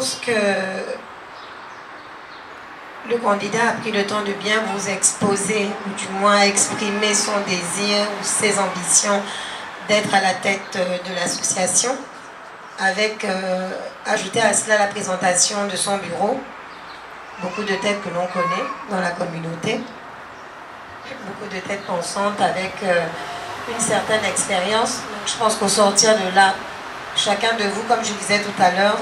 pense que le candidat a pris le temps de bien vous exposer, ou du moins exprimer son désir ou ses ambitions d'être à la tête de l'association, avec ajouter à cela la présentation de son bureau, beaucoup de têtes que l'on connaît dans la communauté, beaucoup de têtes pensantes avec une certaine expérience. Donc je pense qu'au sortir de là, chacun de vous, comme je disais tout à l'heure,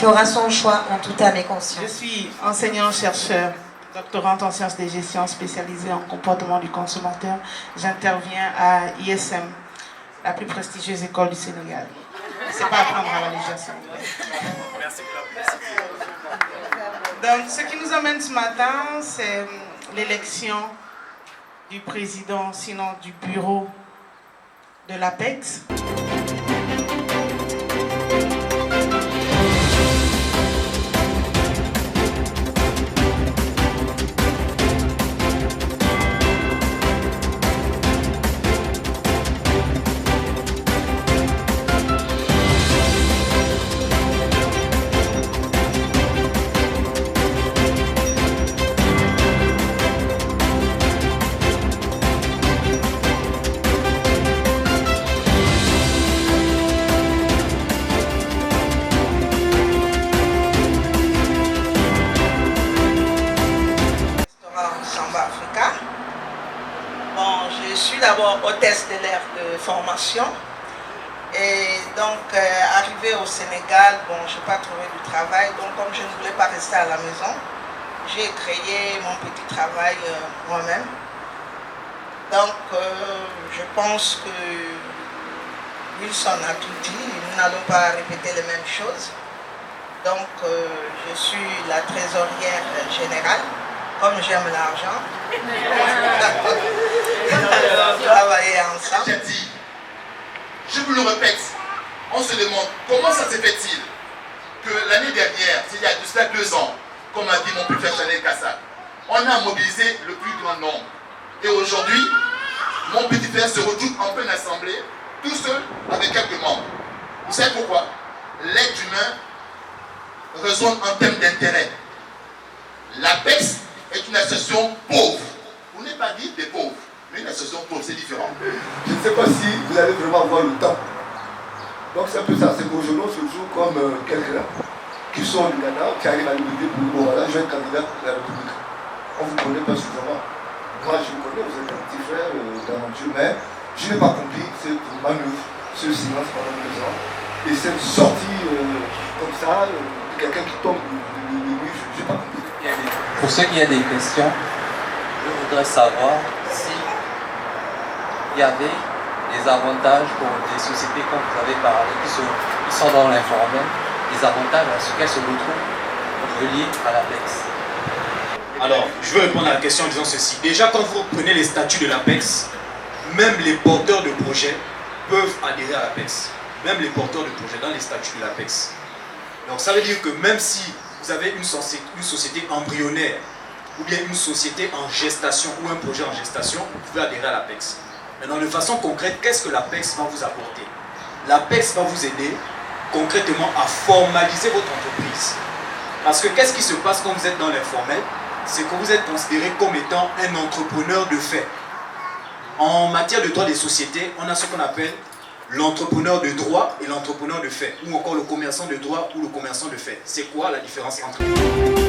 fera son choix en toute âme et conscience. Je suis enseignant-chercheur, doctorante en sciences de gestion spécialisée en comportement du consommateur. J'interviens à ISM, la plus prestigieuse école du Sénégal. C'est pas à prendre à la légère, s'il vous plaît. Merci. Donc, ce qui nous amène ce matin, c'est l'élection du président, sinon du bureau de l'APEX. Je suis d'abord hôtesse de l'air de formation et donc arrivée au Sénégal, bon, je n'ai pas trouvé de travail, donc comme je ne voulais pas rester à la maison, j'ai créé mon petit travail moi-même. Donc je pense que Wilson a tout dit, nous n'allons pas répéter les mêmes choses. Donc je suis la trésorière générale. Comme j'aime l'argent, on va travailler ensemble. J'ai dit, je vous le répète, on se demande comment ça se fait-il que l'année dernière, il y a de cela 2 ans, comme a dit mon plus frère Chanel Kassa, on a mobilisé le plus grand nombre. Et aujourd'hui, mon petit frère se retrouve en pleine assemblée, tout seul, avec quelques membres. Vous savez pourquoi? L'être humain résonne en termes d'intérêt. L'APEX est une association pauvre. Vous n'êtes pas dit des pauvres, mais une association pauvre, c'est différent. Je ne sais pas si vous allez vraiment avoir le temps. Donc c'est un peu ça, c'est qu'aujourd'hui on se joue comme quelqu'un qui sort du Ghana, qui arrive à l'unité pour bon voilà, je vais être candidat de la République. On ne vous connaît pas suffisamment. Moi je vous connais, vous êtes un petit frère d'aventure, mais je n'ai pas compris cette manœuvre, ce silence pendant 2 ans, et cette sortie comme ça, de quelqu'un qui tombe du nuit, je n'ai pas compris. Pour ceux qui ont des questions, je voudrais savoir si il y avait des avantages pour des sociétés, comme vous avez parlé, qui sont dans l'informel, des avantages à ce qu'elles se retrouvent reliées à l'APEX. Alors, je veux répondre à la question en disant ceci. Déjà, quand vous prenez les statuts de l'APEX, même les porteurs de projets peuvent adhérer à l'APEX. Même les porteurs de projets dans les statuts de l'APEX. Donc, ça veut dire que même si vous avez une société embryonnaire ou bien une société en gestation ou un projet en gestation, vous pouvez adhérer à l'APEX. Maintenant, de façon concrète, qu'est-ce que l'APEX va vous apporter? L'APEX va vous aider concrètement à formaliser votre entreprise. Parce que qu'est-ce qui se passe quand vous êtes dans l'informel? C'est que vous êtes considéré comme étant un entrepreneur de fait. En matière de droit des sociétés, on a ce qu'on appelle l'entrepreneur de droit et l'entrepreneur de fait, ou encore le commerçant de droit ou le commerçant de fait. C'est quoi la différence entre eux?